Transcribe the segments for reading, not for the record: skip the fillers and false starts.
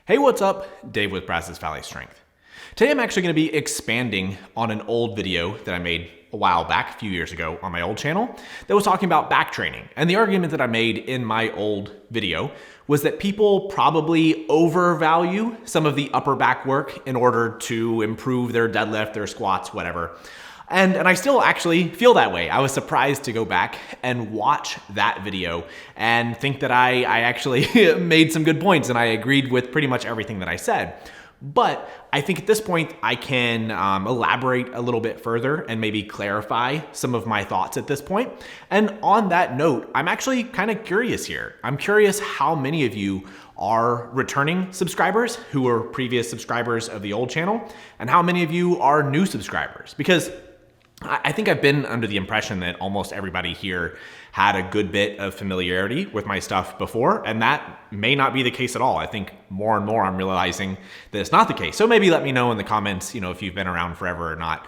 Hey, what's up? Dave with Brazos Valley Strength. Today I'm actually going to be expanding on an old video that I made a while back, a few years ago on my old channel that was talking about back training. And the argument that I made in my old video was that people probably overvalue some of the upper back work in order to improve their deadlift, their squats, whatever. And I still actually feel that way. I was surprised to go back and watch that video and think that I actually made some good points and I agreed with pretty much everything that I said. But I think at this point I can elaborate a little bit further and maybe clarify some of my thoughts at this point. And on that note, I'm actually kind of curious here. I'm curious how many of you are returning subscribers who were previous subscribers of the old channel and how many of you are new subscribers, because I think I've been under the impression that almost everybody here had a good bit of familiarity with my stuff before, and that may not be the case at all. I think more and more I'm realizing that it's not the case. So maybe let me know in the comments, if you've been around forever or not,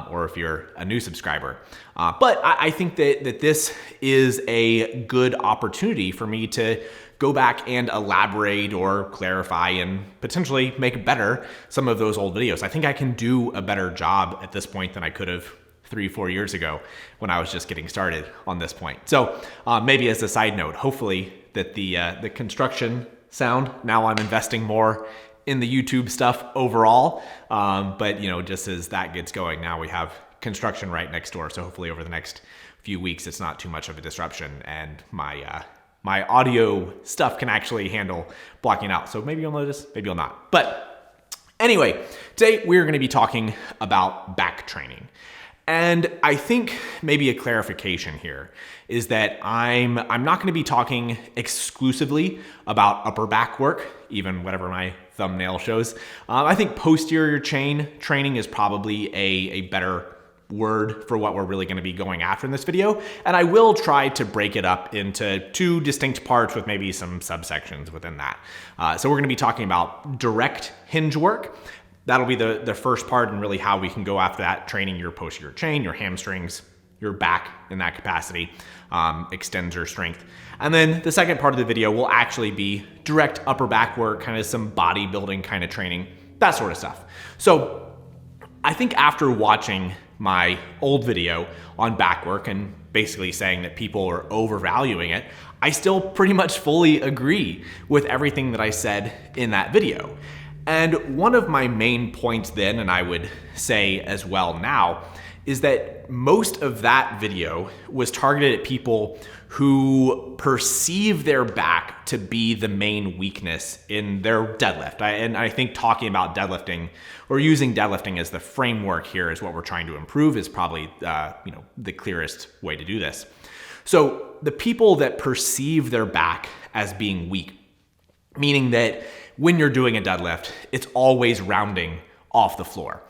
or if you're a new subscriber. But I think that this is a good opportunity for me to go back and elaborate or clarify and potentially make better some of those old videos. I think I can do a better job at this point than I could have 3-4 years ago when I was just getting started on this point. So maybe as a side note, hopefully that the construction sound, now I'm investing more in the YouTube stuff overall. But just as that gets going, now we have construction right next door. So hopefully over the next few weeks, it's not too much of a disruption and my audio stuff can actually handle blocking out. So maybe you'll notice, maybe you'll not. But anyway, today we're going to be talking about back training. And I think maybe a clarification here is that I'm not going to be talking exclusively about upper back work, even whatever my thumbnail shows. I think posterior chain training is probably a better word for what we're really going to be going after in this video. And I will try to break it up into 2 distinct parts with maybe some subsections within that. So we're going to be talking about direct hinge work. That'll be the first part, and really how we can go after that, training your posterior chain, your hamstrings, your back in that capacity, extends your strength. And then the second part of the video will actually be direct upper back work, kind of some bodybuilding kind of training, that sort of stuff. So I think after watching my old video on back work and basically saying that people are overvaluing it, I still pretty much fully agree with everything that I said in that video. And one of my main points then, and I would say as well now, is that most of that video was targeted at people who perceive their back to be the main weakness in their deadlift. And I think talking about deadlifting or using deadlifting as the framework here is what we're trying to improve is probably the clearest way to do this. So the people that perceive their back as being weak, meaning that when you're doing a deadlift, it's always rounding off the floor.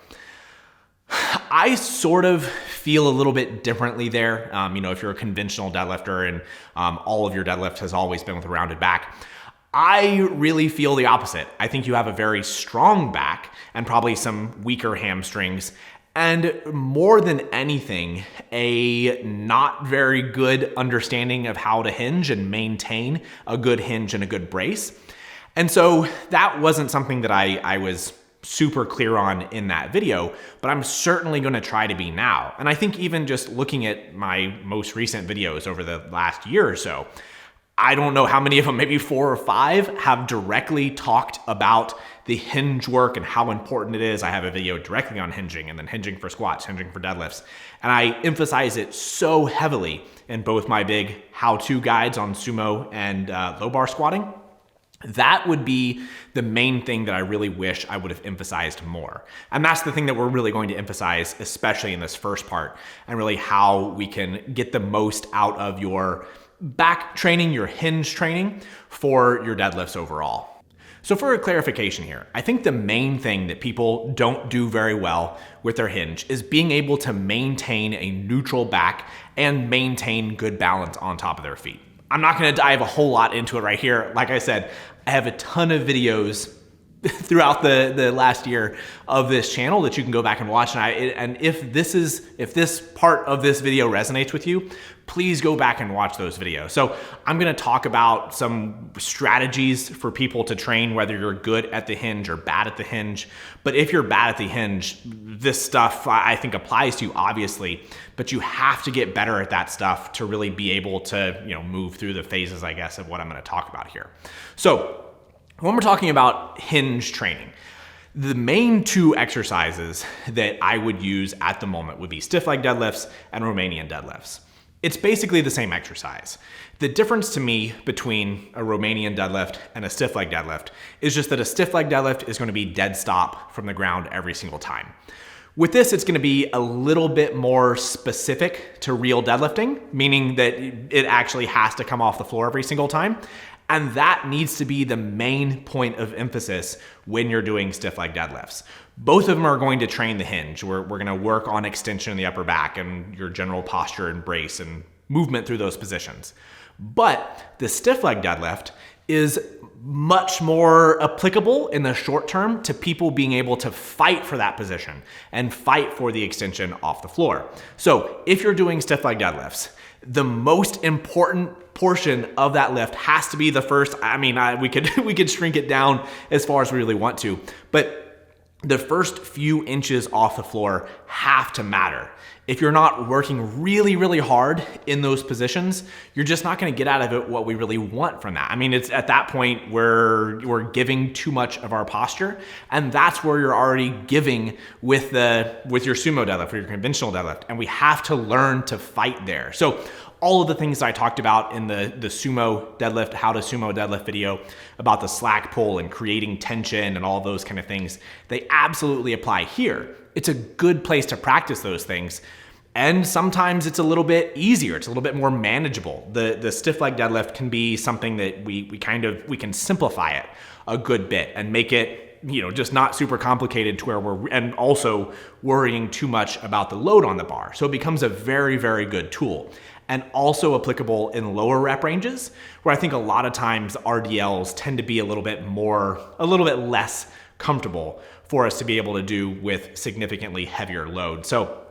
I sort of feel a little bit differently there. If you're a conventional deadlifter and all of your deadlift has always been with a rounded back, I really feel the opposite. I think you have a very strong back and probably some weaker hamstrings, and more than anything, a not very good understanding of how to hinge and maintain a good hinge and a good brace. And so that wasn't something that I was super clear on in that video, but I'm certainly going to try to be now. And I think even just looking at my most recent videos over the last year or so, I don't know how many of them, maybe 4 or 5, have directly talked about the hinge work and how important it is. I have a video directly on hinging and then hinging for squats, hinging for deadlifts. And I emphasize it so heavily in both my big how-to guides on sumo and low bar squatting. That would be the main thing that I really wish I would have emphasized more. And that's the thing that we're really going to emphasize, especially in this first part, and really how we can get the most out of your back training, your hinge training for your deadlifts overall. So for a clarification here, I think the main thing that people don't do very well with their hinge is being able to maintain a neutral back and maintain good balance on top of their feet. I'm not going to dive a whole lot into it right here. Like I said, I have a ton of videos throughout the last year of this channel that you can go back and watch. And if this part of this video resonates with you, please go back and watch those videos. So I'm gonna talk about some strategies for people to train, whether you're good at the hinge or bad at the hinge. But if you're bad at the hinge, this stuff I think applies to you, obviously, but you have to get better at that stuff to really be able to, move through the phases, I guess, of what I'm gonna talk about here. So when we're talking about hinge training, the main two exercises that I would use at the moment would be stiff leg deadlifts and Romanian deadlifts. It's basically the same exercise. The difference to me between a Romanian deadlift and a stiff leg deadlift is just that a stiff leg deadlift is going to be dead stop from the ground every single time. With this, it's going to be a little bit more specific to real deadlifting, meaning that it actually has to come off the floor every single time. And that needs to be the main point of emphasis when you're doing stiff leg deadlifts. Both of them are going to train the hinge. We're going to work on extension in the upper back and your general posture and brace and movement through those positions. But the stiff leg deadlift is much more applicable in the short term to people being able to fight for that position and fight for the extension off the floor. So if you're doing stiff leg deadlifts, the most important portion of that lift has to be the first. We could shrink it down as far as we really want to, but the first few inches off the floor have to matter. If you're not working really, really hard in those positions, you're just not going to get out of it what we really want from that. It's at that point where we're giving too much of our posture, and that's where you're already giving with your sumo deadlift or your conventional deadlift, and we have to learn to fight there. So all of the things I talked about in the sumo deadlift, how to sumo deadlift video about the slack pull and creating tension and all those kind of things, they absolutely apply here. It's a good place to practice those things. And sometimes it's a little bit easier. It's a little bit more manageable. The stiff leg deadlift can be something that we can simplify it a good bit and make it, just not super complicated to where and also worrying too much about the load on the bar. So it becomes a very, very good tool. And also applicable in lower rep ranges, where I think a lot of times RDLs tend to be a little bit less comfortable for us to be able to do with significantly heavier load. So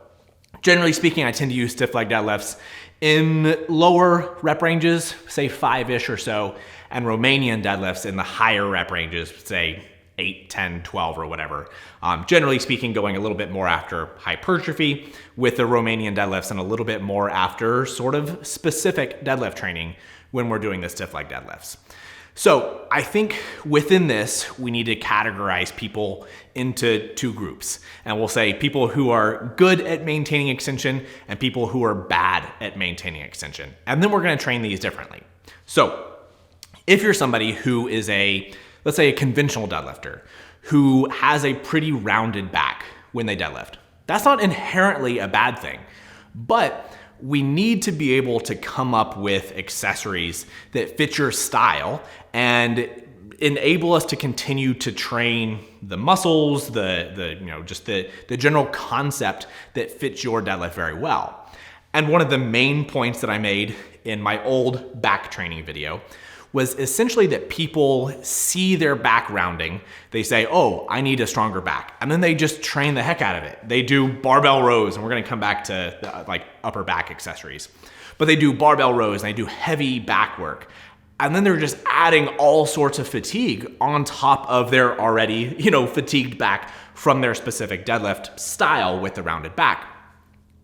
generally speaking, I tend to use stiff leg deadlifts in lower rep ranges, say 5-ish or so, and Romanian deadlifts in the higher rep ranges, say 8, 10, 12 or whatever. Generally speaking, going a little bit more after hypertrophy with the Romanian deadlifts and a little bit more after sort of specific deadlift training when we're doing the stiff leg deadlifts. So I think within this, we need to categorize people into two groups. And we'll say people who are good at maintaining extension and people who are bad at maintaining extension. And then we're going to train these differently. So if you're somebody who is let's say a conventional deadlifter who has a pretty rounded back when they deadlift, that's not inherently a bad thing, but we need to be able to come up with accessories that fit your style and enable us to continue to train the muscles, just the general concept that fits your deadlift very well. And one of the main points that I made in my old back training video was essentially that people see their back rounding. They say, oh, I need a stronger back. And then they just train the heck out of it. They do barbell rows, and we're gonna come back to upper back accessories. But they do barbell rows and they do heavy back work. And then they're just adding all sorts of fatigue on top of their already, fatigued back from their specific deadlift style with the rounded back.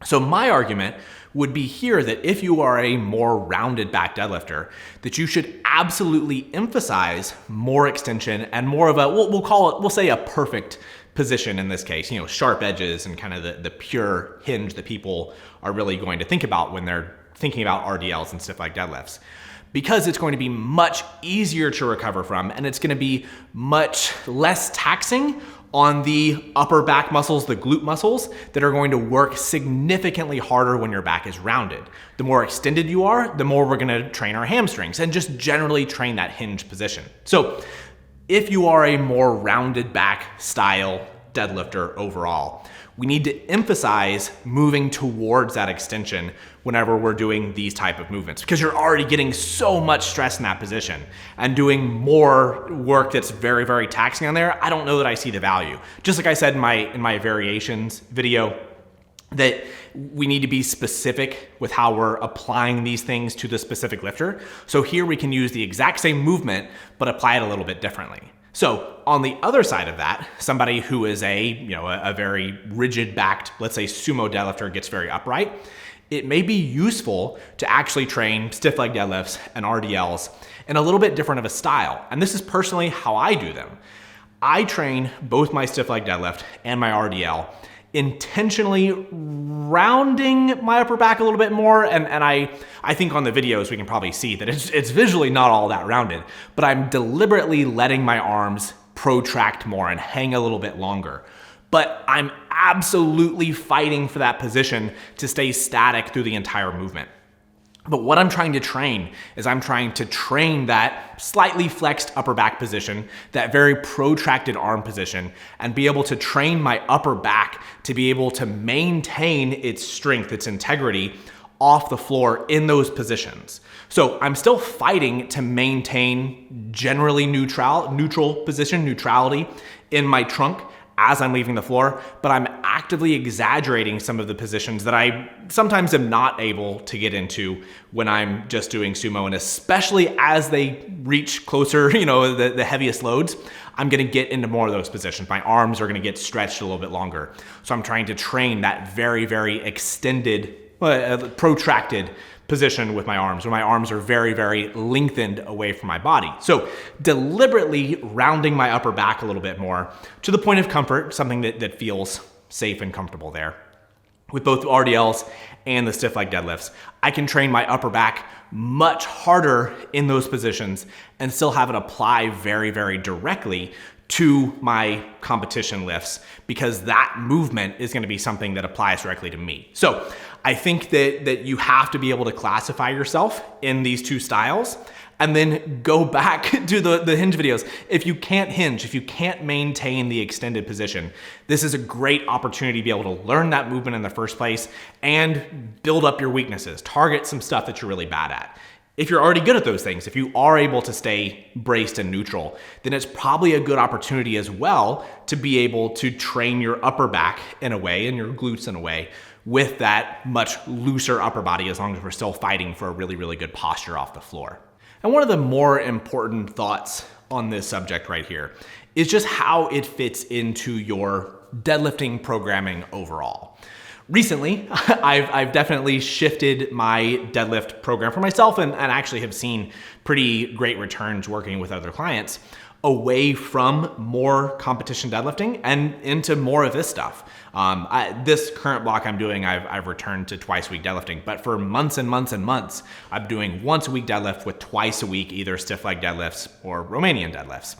So my argument would be here that if you are a more rounded back deadlifter, that you should absolutely emphasize more extension and more of we'll say a perfect position in this case, sharp edges and kind of the pure hinge that people are really going to think about when they're thinking about RDLs and stiff leg deadlifts. Because it's going to be much easier to recover from, and it's going to be much less taxing on the upper back muscles, the glute muscles, that are going to work significantly harder when your back is rounded. The more extended you are, the more we're going to train our hamstrings and just generally train that hinge position. So if you are a more rounded back style deadlifter overall, we need to emphasize moving towards that extension whenever we're doing these type of movements, because you're already getting so much stress in that position, and doing more work that's very, very taxing on there, I don't know that I see the value. Just like I said in my variations video, that we need to be specific with how we're applying these things to the specific lifter. So here we can use the exact same movement, but apply it a little bit differently. So on the other side of that, somebody who is a very rigid backed, let's say sumo deadlifter, gets very upright, it may be useful to actually train stiff leg deadlifts and RDLs in a little bit different of a style. And this is personally how I do them. I train both my stiff leg deadlift and my RDL intentionally rounding my upper back a little bit more. And I think on the videos we can probably see that it's visually not all that rounded, but I'm deliberately letting my arms protract more and hang a little bit longer. But I'm absolutely fighting for that position to stay static through the entire movement. But what I'm trying to train is I'm trying to train that slightly flexed upper back position, that very protracted arm position, and be able to train my upper back to be able to maintain its strength, its integrity off the floor in those positions. So I'm still fighting to maintain generally neutral position, neutrality in my trunk as I'm leaving the floor, but I'm actively exaggerating some of the positions that I sometimes am not able to get into when I'm just doing sumo. And especially as they reach closer, the heaviest loads, I'm gonna get into more of those positions. My arms are gonna get stretched a little bit longer. So I'm trying to train that very, very extended, protracted position with my arms, where my arms are very, very lengthened away from my body. So deliberately rounding my upper back a little bit more to the point of comfort, something that feels safe and comfortable there. With both the RDLs and the stiff leg deadlifts, I can train my upper back much harder in those positions and still have it apply very, very directly to my competition lifts, because that movement is going to be something that applies directly to me. So I think that you have to be able to classify yourself in these two styles and then go back to the hinge videos. If you can't hinge, if you can't maintain the extended position, this is a great opportunity to be able to learn that movement in the first place and build up your weaknesses, target some stuff that you're really bad at. If you're already good at those things, if you are able to stay braced and neutral, then it's probably a good opportunity as well to be able to train your upper back in a way and your glutes in a way with that much looser upper body, as long as we're still fighting for a really, really good posture off the floor. And one of the more important thoughts on this subject right here is just how it fits into your deadlifting programming overall. Recently, I've definitely shifted my deadlift program for myself and actually have seen pretty great returns working with other clients away from more competition deadlifting and into more of this stuff. This current block I'm doing, I've returned to twice a week deadlifting, but for months and months and months, I'm doing once a week deadlift with twice a week, either stiff leg deadlifts or Romanian deadlifts.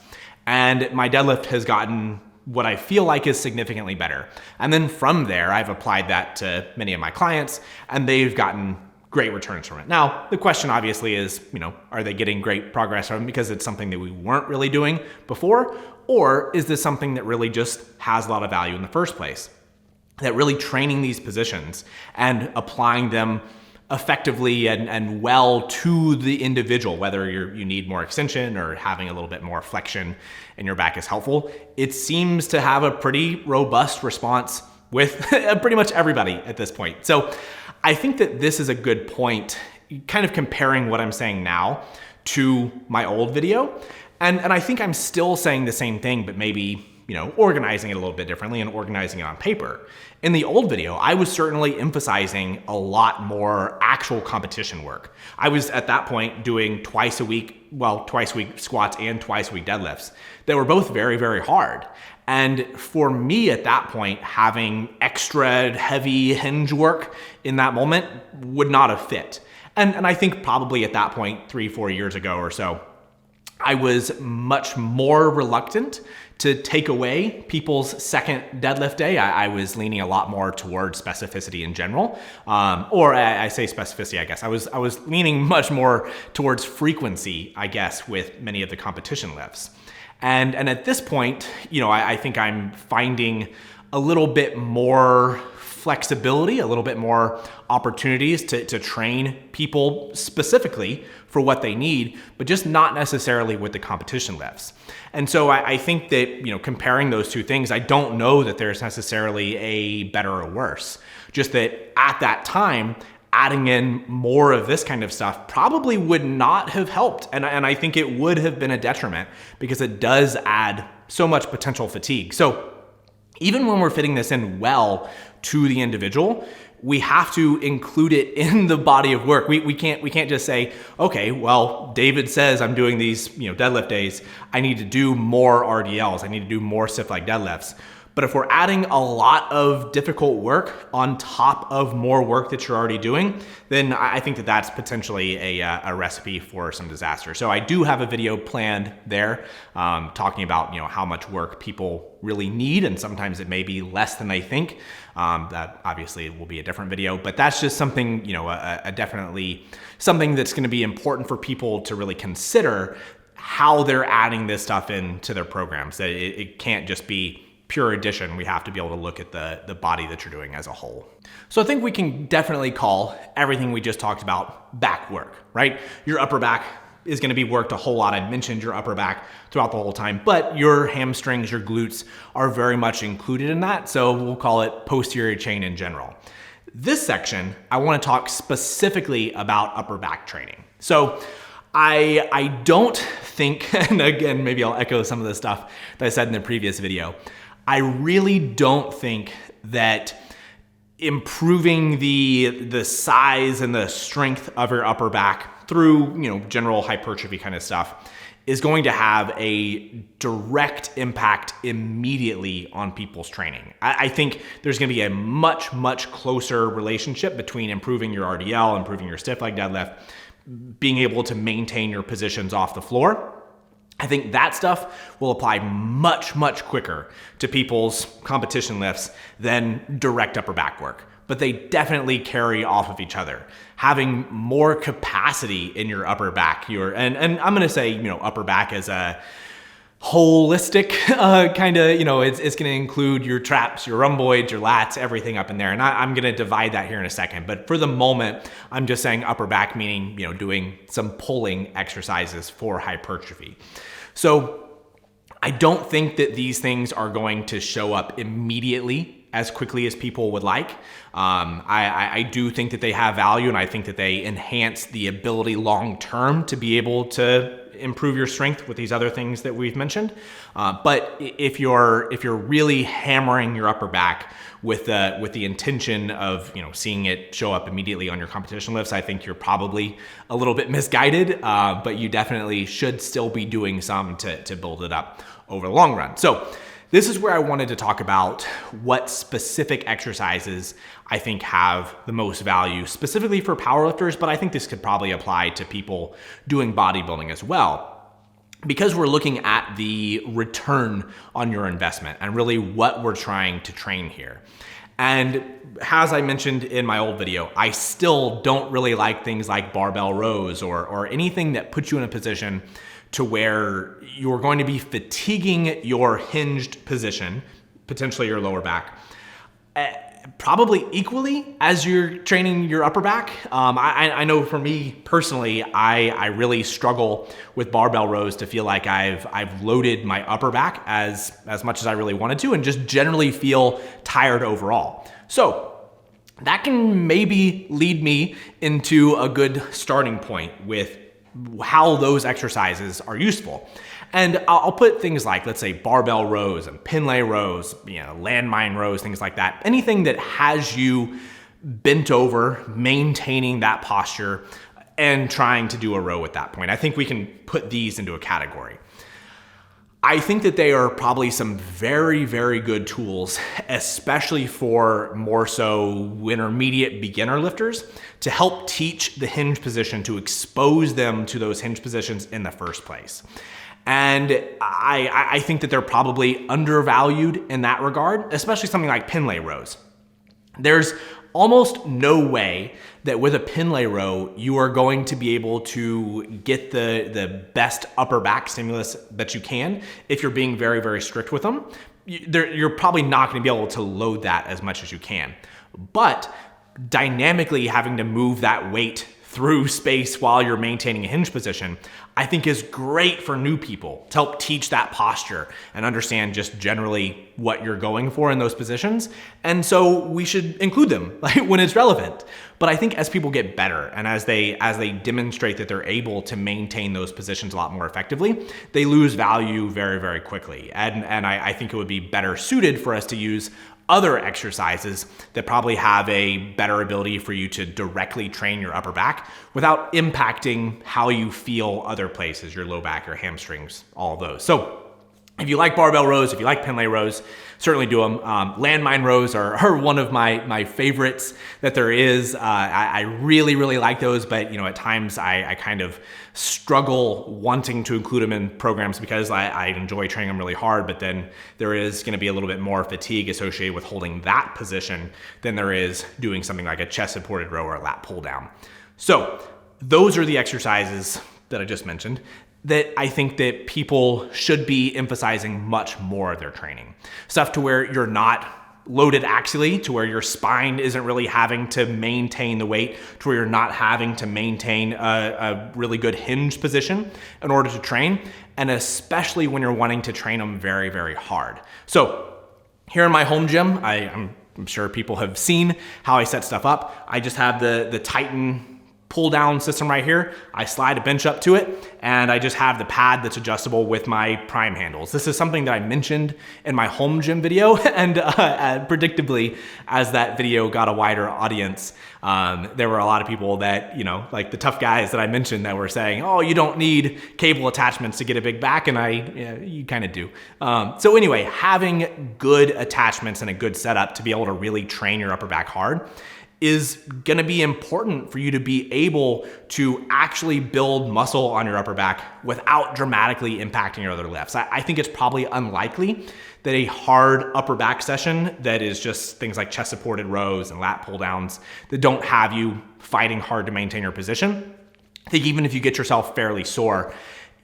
And my deadlift has gotten what I feel like is significantly better. And then from there, I've applied that to many of my clients and they've gotten great returns from it. Now, the question obviously is, are they getting great progress from it because it's something that we weren't really doing before? Or is this something that really just has a lot of value in the first place? That really training these positions and applying them effectively and well to the individual, whether you need more extension or having a little bit more flexion in your back is helpful. It seems to have a pretty robust response with pretty much everybody at this point. So I think that this is a good point, kind of comparing what I'm saying now to my old video. And I think I'm still saying the same thing, but maybe organizing it a little bit differently and organizing it on paper. In the old video, I was certainly emphasizing a lot more actual competition work. I was at that point doing twice a week squats and twice a week deadlifts. They were both very, very hard. And for me at that point, having extra heavy hinge work in that moment would not have fit. And I think probably at that point, 3-4 years ago or so, I was much more reluctant to take away people's second deadlift day. I was leaning a lot more towards specificity in general. Or I say specificity, I guess. I was leaning much more towards frequency, I guess, with many of the competition lifts. And at this point, I think I'm finding a little bit more flexibility, a little bit more opportunities to train people specifically for what they need, but just not necessarily with the competition lifts. And so I think that, comparing those two things, I don't know that there's necessarily a better or worse. Just that at that time, adding in more of this kind of stuff probably would not have helped. And I think it would have been a detriment because it does add so much potential fatigue. So even when we're fitting this in well to the individual, we have to include it in the body of work. We can't just say, okay, well, David says I'm doing these deadlift days. I need to do more RDLs. I need to do more stiff leg deadlifts. But if we're adding a lot of difficult work on top of more work that you're already doing, then I think that that's potentially a recipe for some disaster. So I do have a video planned there talking about how much work people really need, and sometimes it may be less than they think. That obviously will be a different video, but that's just something, definitely something that's going to be important for people to really consider how they're adding this stuff into their programs. That it can't just be pure addition. We have to be able to look at the body that you're doing as a whole. So I think we can definitely call everything we just talked about back work, right? Your upper back is going to be worked a whole lot. I mentioned your upper back throughout the whole time, but your hamstrings, your glutes are very much included in that. So we'll call it posterior chain in general. This section, I want to talk specifically about upper back training. So I don't think, and again, maybe I'll echo some of the stuff that I said in the previous video, I really don't think that improving the size and the strength of your upper back through general hypertrophy kind of stuff is going to have a direct impact immediately on people's training. I think there's going to be a much, much closer relationship between improving your RDL, improving your stiff leg deadlift, being able to maintain your positions off the floor. I think that stuff will apply much, much quicker to people's competition lifts than direct upper back work. But they definitely carry off of each other. Having more capacity in your upper back, and I'm gonna say, upper back as a holistic kind of, it's going to include your traps, your rhomboids, your lats, everything up in there. And I'm going to divide that here in a second. But for the moment, I'm just saying upper back, meaning, doing some pulling exercises for hypertrophy. So I don't think that these things are going to show up immediately as quickly as people would like. I do think that they have value, and I think that they enhance the ability long-term to be able to improve your strength with these other things that we've mentioned. But if you're really hammering your upper back with the intention of seeing it show up immediately on your competition lifts, I think you're probably a little bit misguided. But you definitely should still be doing some to build it up over the long run. So this is where I wanted to talk about what specific exercises I think have the most value, specifically for powerlifters, but I think this could probably apply to people doing bodybuilding as well. Because we're looking at the return on your investment and really what we're trying to train here. And as I mentioned in my old video, I still don't really like things like barbell rows or anything that puts you in a position to where you're going to be fatiguing your hinged position, potentially your lower back, probably equally as you're training your upper back. I know for me personally, I really struggle with barbell rows to feel like I've loaded my upper back as much as I really wanted to, and just generally feel tired overall. So that can maybe lead me into a good starting point with how those exercises are useful. And I'll put things like, let's say, barbell rows and Pendlay rows, landmine rows, things like that. Anything that has you bent over, maintaining that posture and trying to do a row at that point. I think we can put these into a category. I think that they are probably some very, very good tools, especially for more so intermediate beginner lifters, to help teach the hinge position, to expose them to those hinge positions in the first place. And I think that they're probably undervalued in that regard, especially something like Pendlay rows. There's almost no way that with a Pendlay row, you are going to be able to get the best upper back stimulus that you can if you're being very, very strict with them. You're probably not going to be able to load that as much as you can. But dynamically having to move that weight through space while you're maintaining a hinge position, I think is great for new people to help teach that posture and understand just generally what you're going for in those positions. And so we should include them when it's relevant. But I think as people get better and as they demonstrate that they're able to maintain those positions a lot more effectively, they lose value very, very quickly. And I think it would be better suited for us to use other exercises that probably have a better ability for you to directly train your upper back without impacting how you feel other places, your low back, your hamstrings, all of those. So if you like barbell rows, if you like Pendlay rows, certainly do them. Landmine rows are one of my favorites that there is. I really, really like those, but at times I kind of struggle wanting to include them in programs because I enjoy training them really hard, but then there is gonna be a little bit more fatigue associated with holding that position than there is doing something like a chest supported row or a lat pull down. So those are the exercises that I just mentioned that I think that people should be emphasizing much more of their training. Stuff to where you're not loaded axially, to where your spine isn't really having to maintain the weight, to where you're not having to maintain a really good hinge position in order to train, and especially when you're wanting to train them very, very hard. So here in my home gym, I'm sure people have seen how I set stuff up. I just have the Titan pull down system right here. I slide a bench up to it and I just have the pad that's adjustable with my prime handles. This is something that I mentioned in my home gym video and predictably as that video got a wider audience, there were a lot of people that, like the tough guys that I mentioned that were saying, oh, you don't need cable attachments to get a big back. And you kind of do. So anyway, having good attachments and a good setup to be able to really train your upper back hard is going to be important for you to be able to actually build muscle on your upper back without dramatically impacting your other lifts. I think it's probably unlikely that a hard upper back session that is just things like chest supported rows and lat pull downs that don't have you fighting hard to maintain your position, I think even if you get yourself fairly sore,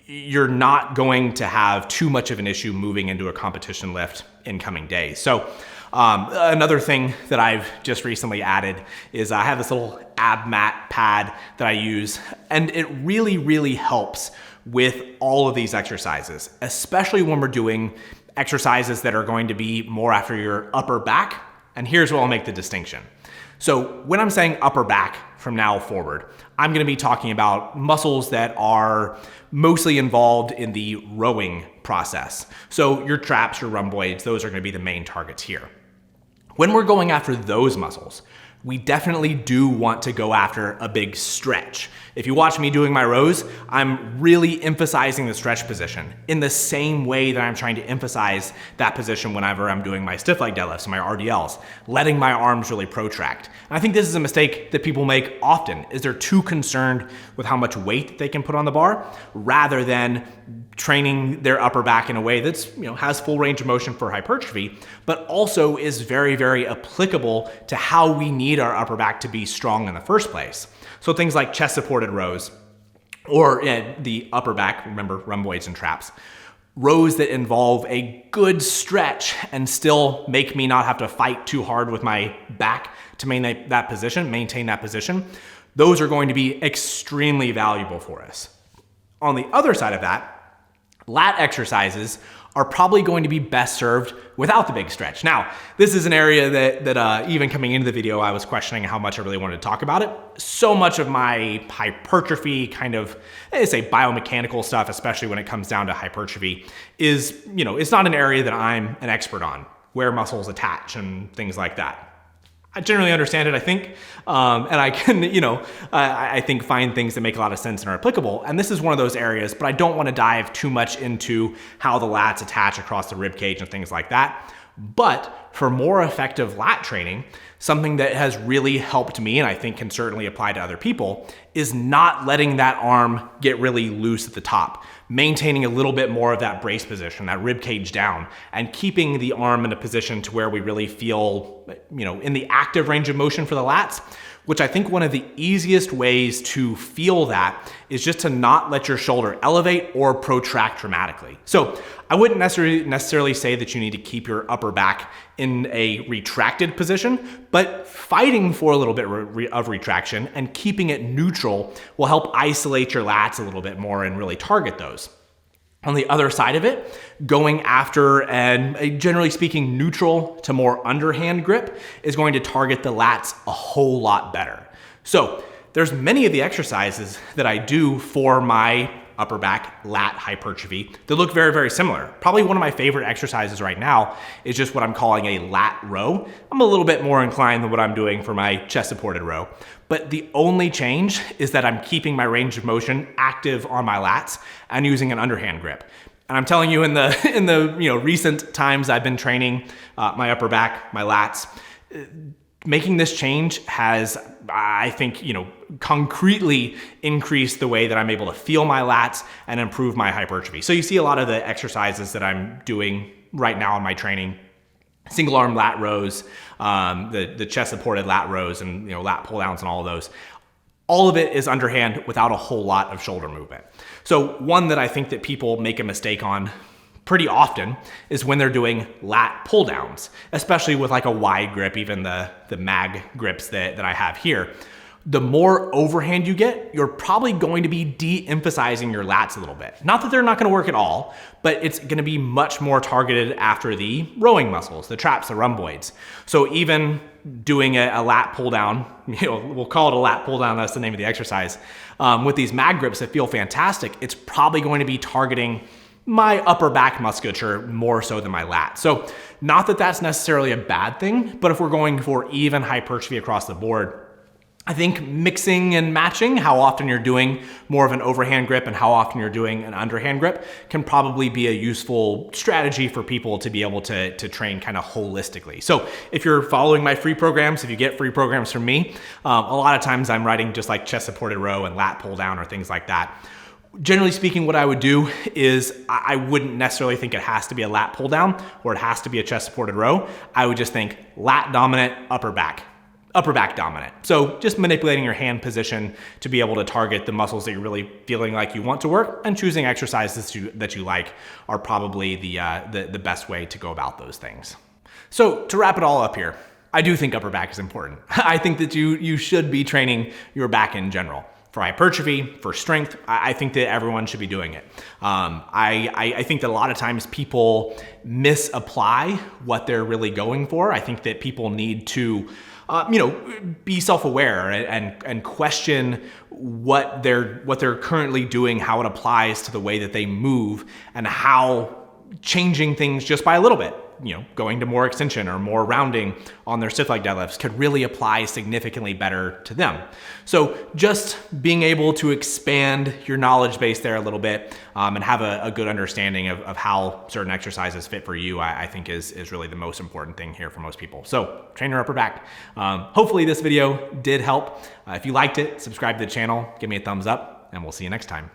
you're not going to have too much of an issue moving into a competition lift in coming days. So another thing that I've just recently added is I have this little ab mat pad that I use, and it really, really helps with all of these exercises, especially when we're doing exercises that are going to be more after your upper back. And here's where I'll make the distinction. So when I'm saying upper back from now forward, I'm going to be talking about muscles that are mostly involved in the rowing process. So your traps, your rhomboids, those are going to be the main targets here. When we're going after those muscles, we definitely do want to go after a big stretch. If you watch me doing my rows, I'm really emphasizing the stretch position in the same way that I'm trying to emphasize that position whenever I'm doing my stiff leg deadlifts and my RDLs, letting my arms really protract. And I think this is a mistake that people make often, is they're too concerned with how much weight they can put on the bar rather than training their upper back in a way that's, has full range of motion for hypertrophy, but also is very, very applicable to how we need our upper back to be strong in the first place. So things like chest supported rows or the upper back, remember rhomboids and traps, rows that involve a good stretch and still make me not have to fight too hard with my back to maintain that position. Those are going to be extremely valuable for us. On the other side of that, lat exercises are probably going to be best served without the big stretch. Now, this is an area that even coming into the video, I was questioning how much I really wanted to talk about it. So much of my hypertrophy kind of, biomechanical stuff, especially when it comes down to hypertrophy, is, it's not an area that I'm an expert on, where muscles attach and things like that. I generally understand it, I think, and I can, I think find things that make a lot of sense and are applicable. And this is one of those areas, but I don't want to dive too much into how the lats attach across the rib cage and things like that. But for more effective lat training, something that has really helped me, and I think can certainly apply to other people, is not letting that arm get really loose at the top. maintaining a little bit more of that brace position, that rib cage down, and keeping the arm in a position to where we really feel, in the active range of motion for the lats, which I think one of the easiest ways to feel that is just to not let your shoulder elevate or protract dramatically. So I wouldn't necessarily say that you need to keep your upper back in a retracted position, but fighting for a little bit of retraction and keeping it neutral will help isolate your lats a little bit more and really target those. On the other side of it, going after and generally speaking neutral to more underhand grip is going to target the lats a whole lot better. So there's many of the exercises that I do for my upper back lat hypertrophy that look very, very similar. Probably one of my favorite exercises right now is just what I'm calling a lat row. I'm a little bit more inclined than what I'm doing for my chest supported row, but the only change is that I'm keeping my range of motion active on my lats and using an underhand grip. And I'm telling you, in the recent times I've been training my upper back, my lats, making this change has, I think, concretely increased the way that I'm able to feel my lats and improve my hypertrophy. So you see a lot of the exercises that I'm doing right now in my training, single arm lat rows, the chest supported lat rows, and lat pull downs and all of those. All of it is underhand without a whole lot of shoulder movement. So one that I think that people make a mistake on pretty often is when they're doing lat pull downs, especially with like a wide grip, even the mag grips that I have here. The more overhand you get, you're probably going to be de-emphasizing your lats a little bit. Not that they're not gonna work at all, but it's gonna be much more targeted after the rowing muscles, the traps, the rhomboids. So even doing a lat pull down, we'll call it a lat pull down, that's the name of the exercise, with these mag grips that feel fantastic, it's probably going to be targeting my upper back musculature more so than my lat. So not that that's necessarily a bad thing, but if we're going for even hypertrophy across the board, I think mixing and matching how often you're doing more of an overhand grip and how often you're doing an underhand grip can probably be a useful strategy for people to be able to train kind of holistically. So if you're following my free programs, if you get free programs from me, a lot of times I'm writing just like chest supported row and lat pull down or things like that. Generally speaking, what I would do is I wouldn't necessarily think it has to be a lat pull down or it has to be a chest supported row. I would just think lat dominant, upper back dominant. So just manipulating your hand position to be able to target the muscles that you're really feeling like you want to work, and choosing exercises that you like are probably the best way to go about those things. So to wrap it all up here, I do think upper back is important. I think that you should be training your back in general. For hypertrophy, for strength, I think that everyone should be doing it. I think that a lot of times people misapply what they're really going for. I think that people need to be self-aware and question what they're currently doing, how it applies to the way that they move, and how changing things just by a little bit, going to more extension or more rounding on their stiff leg deadlifts could really apply significantly better to them. So just being able to expand your knowledge base there a little bit and have a good understanding of how certain exercises fit for you, I think is really the most important thing here for most people. So train your upper back. Hopefully this video did help. If you liked it, subscribe to the channel, give me a thumbs up, and we'll see you next time.